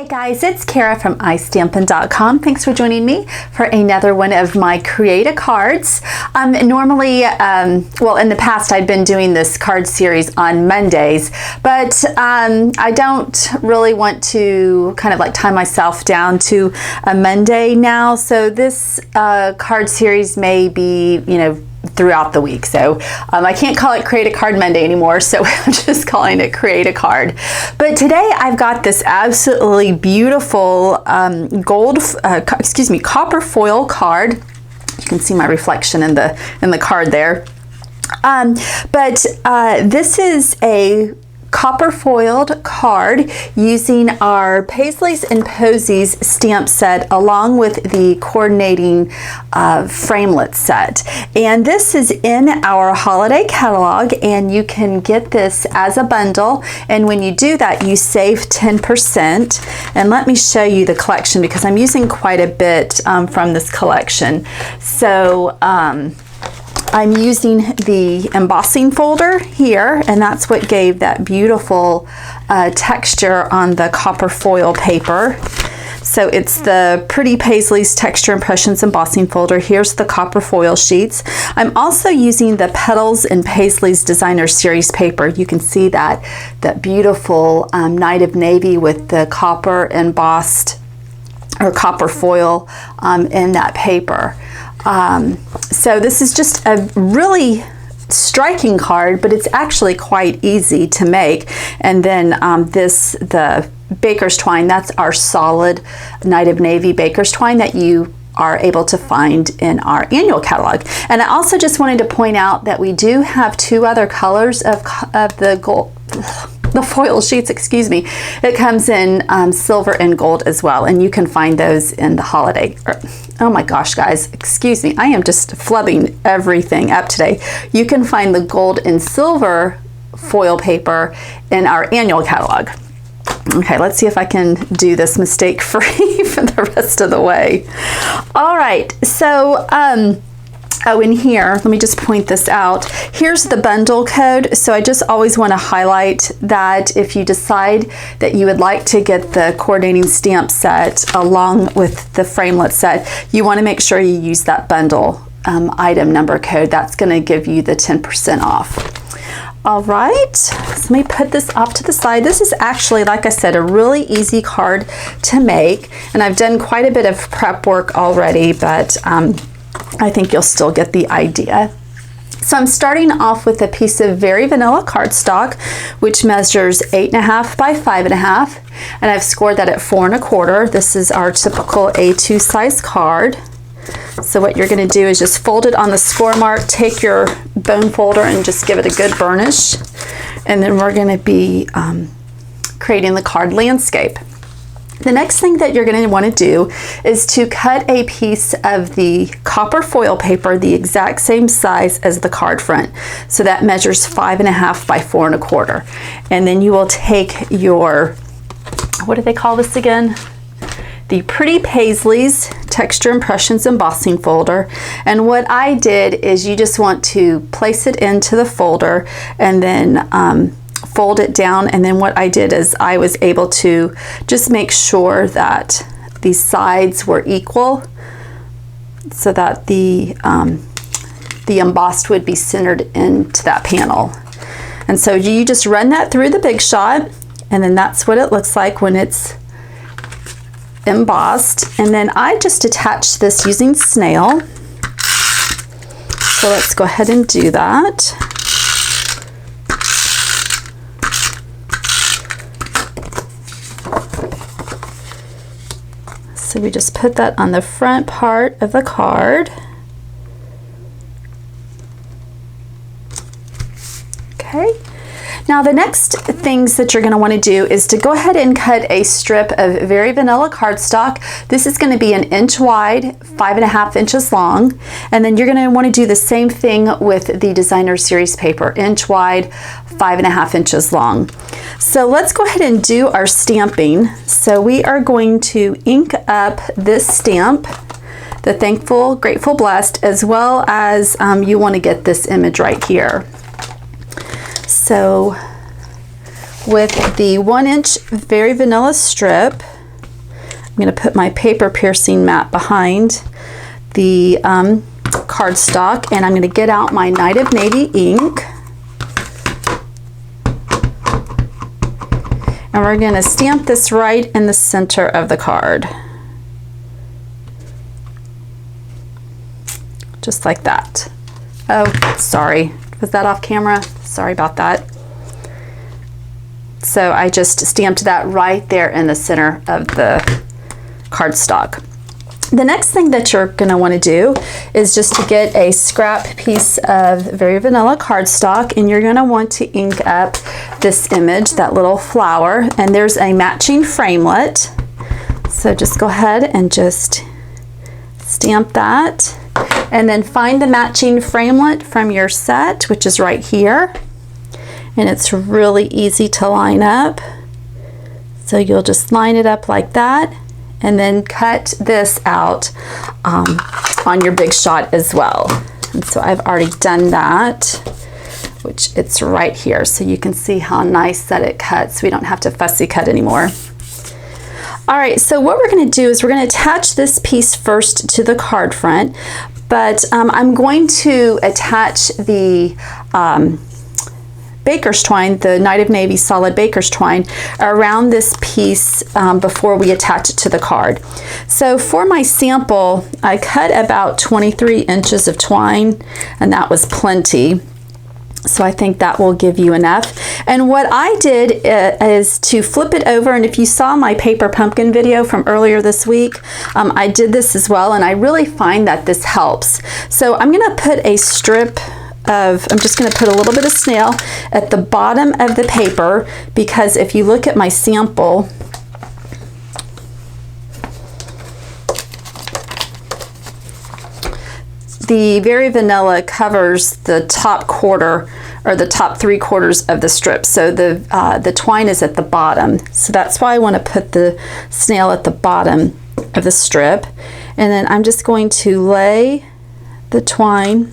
Hey guys, it's Kara from iStampin.com. Thanks for joining me for another one of my Create a Cards. Normally, well, in the past I'd been doing this card series on Mondays, but I don't really want to kind of like tie myself down to a Monday now. So this card series may be, throughout the week. So I can't call it Create a Card Monday anymore, so I'm just calling it Create a Card. But today I've got this absolutely beautiful copper foil card. You can see my reflection in the card there. This is a copper foiled card using our Paisleys and Posies stamp set along with the coordinating framelit set. And this is in our holiday catalog, and you can get this as a bundle, and when you do that you save 10%. And let me show you the collection because I'm using quite a bit from this collection. So I'm using the embossing folder here, and that's what gave that beautiful texture on the copper foil paper. So it's the Pretty Paisleys Texture Impressions embossing folder. Here's the copper foil sheets. I'm also using the Petals and Paisleys Designer Series paper. You can see that beautiful Night of Navy with the copper embossed or copper foil in that paper. So this is just a really striking card, but it's actually quite easy to make. And then the baker's twine, that's our solid Night of Navy baker's twine that you are able to find in our annual catalog. And I also just wanted to point out that we do have two other colors of the foil sheets, excuse me. It comes in silver and gold as well, and you can find those in the holiday. Oh my gosh, guys, excuse me. I am just flubbing everything up today. You can find the gold and silver foil paper in our annual catalog. Okay, let's see if I can do this mistake-free for the rest of the way. All right, so oh, in here, let me just point this out. Here's the bundle code. So I just always want to highlight that if you decide that you would like to get the coordinating stamp set along with the framelit set, you want to make sure you use that bundle item number code. That's going to give you the 10% off. All right, so let me put this off to the side. This is actually, like I said, a really easy card to make, and I've done quite a bit of prep work already, but I think you'll still get the idea. So I'm starting off with a piece of very vanilla cardstock, which measures 8.5 by 5.5, and I've scored that at 4 1/4. This is our typical A2 size card. So what you're going to do is just fold it on the score mark, take your bone folder and just give it a good burnish, and then we're going to be creating the card landscape. The next thing that you're going to want to do is to cut a piece of the copper foil paper the exact same size as the card front. So that measures 5.5 by 4 1/4. And then you will take your, what do they call this again? The Pretty Paisleys Texture Impressions embossing folder. And what I did is you just want to place it into the folder and then fold it down, and then what I did is I was able to just make sure that the sides were equal so that the embossed would be centered into that panel. And so you just run that through the Big Shot, and then that's what it looks like when it's embossed. And then I just attached this using snail. So let's go ahead and do that. So we just put that on the front part of the card. Okay. Now the next things that you're going to want to do is to go ahead and cut a strip of very vanilla cardstock. This is going to be 1 inch wide, 5.5 inches long, and then you're going to want to do the same thing with the Designer Series paper, inch wide, 5.5 inches long. So let's go ahead and do our stamping. So we are going to ink up this stamp, the Thankful, Grateful, Blessed, as well as you want to get this image right here. So with the 1 inch very vanilla strip, going to put my paper piercing mat behind the cardstock, and I'm going to get out my Night of Navy ink. And we're going to stamp this right in the center of the card. Just like that. Oh, sorry. Was that off camera? Sorry about that. So I just stamped that right there in the center of the cardstock. The next thing that you're going to want to do is just to get a scrap piece of very vanilla cardstock, and you're going to want to ink up this image, that little flower, and there's a matching framelit. So just go ahead and just stamp that, and then find the matching framelit from your set, which is right here, and it's really easy to line up. So you'll just line it up like that, and then cut this out on your big shot as well. And so I've already done that, which it's right here, so you can see how nice that it cuts. We don't have to fussy cut anymore. All right, so what we're going to do is we're going to attach this piece first to the card front, but I'm going to attach the baker's twine, the Night of Navy solid baker's twine, around this piece before we attach it to the card. So for my sample, I cut about 23 inches of twine, and that was plenty. So I think that will give you enough. And what I did is to flip it over, and if you saw my paper pumpkin video from earlier this week, I did this as well, and I really find that this helps. So I'm going to put a strip of, I'm just going to put a little bit of snail at the bottom of the paper, because if you look at my sample, the Very Vanilla covers the top quarter, or the top 3/4 of the strip, so the twine is at the bottom. So that's why I want to put the snail at the bottom of the strip, and then I'm just going to lay the twine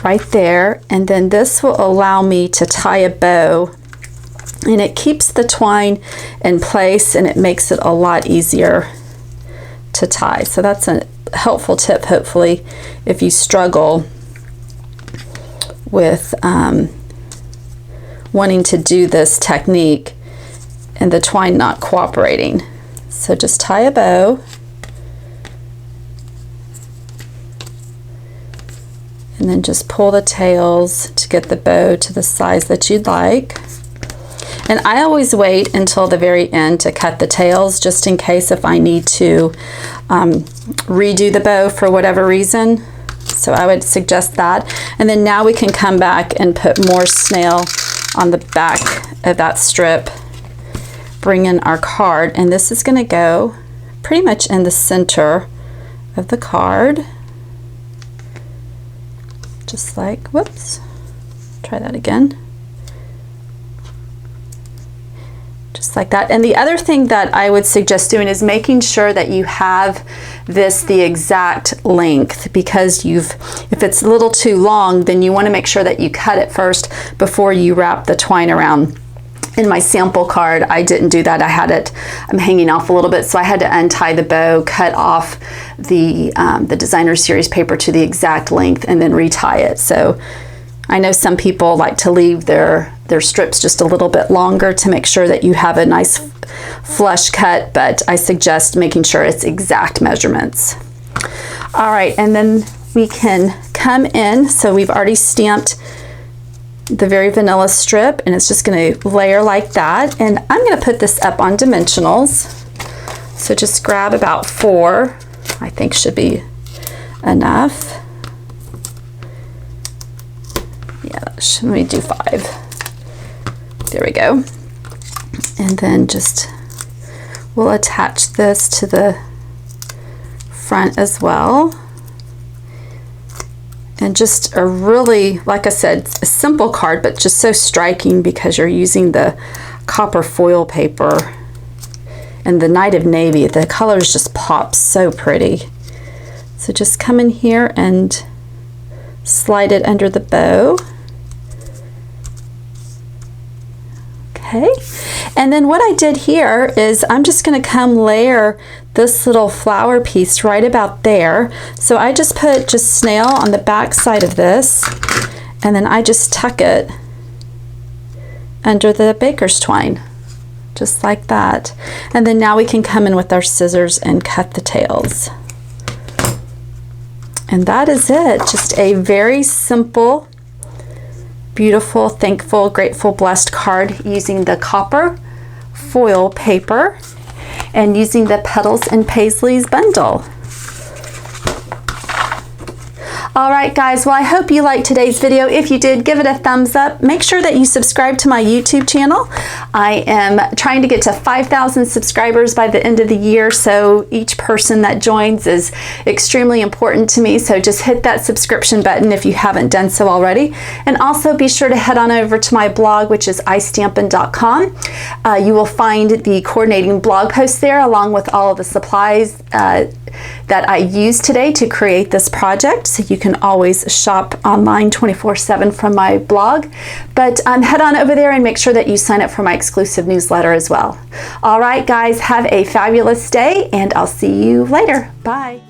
right there, and then this will allow me to tie a bow, and it keeps the twine in place, and it makes it a lot easier to tie. So that's a helpful tip, hopefully, if you struggle with wanting to do this technique and the twine not cooperating. So just tie a bow, and then just pull the tails to get the bow to the size that you'd like. And I always wait until the very end to cut the tails, just in case if I need to redo the bow for whatever reason. So I would suggest that. And then now we can come back and put more snail on the back of that strip, bring in our card, and this is going to go pretty much in the center of the card. Just like, whoops, try that again. Just like that. And the other thing that I would suggest doing is making sure that you have this the exact length, because if it's a little too long, then you want to make sure that you cut it first before you wrap the twine around. In my sample card, I didn't do that. I had it hanging off a little bit, so I had to untie the bow, cut off the designer series paper to the exact length, and then retie it. So I know some people like to leave their strips just a little bit longer to make sure that you have a nice flush cut, but I suggest making sure it's exact measurements. All right, and then we can come in. So we've already stamped the Very Vanilla strip, and it's just going to layer like that. And I'm going to put this up on dimensionals. So just grab about 4, I think should be enough. Yeah, let me do 5. There we go. And then just we'll attach this to the front as well. And just a really, like I said, a simple card, but just so striking because you're using the copper foil paper. And the Night of Navy, the colors just pop so pretty. So just come in here and slide it under the bow. Okay, And then what I did here is I'm just going to come layer this little flower piece right about there. So I just put snail on the back side of this, and then I just tuck it under the baker's twine, just like that. And then now we can come in with our scissors and cut the tails. And that is it. Just a very simple, beautiful, thankful, grateful, blessed card using the copper foil paper and using the Petals and Paisleys bundle. Alright guys, well I hope you liked today's video. If you did, give it a thumbs up. Make sure that you subscribe to my YouTube channel. I am trying to get to 5,000 subscribers by the end of the year, so each person that joins is extremely important to me, so just hit that subscription button if you haven't done so already. And also be sure to head on over to my blog, which is istampin.com. You will find the coordinating blog post there along with all of the supplies that I used today to create this project, so you can always shop online 24/7 from my blog. But head on over there and make sure that you sign up for my exclusive newsletter as well. All right, guys, have a fabulous day, and I'll see you later. Bye.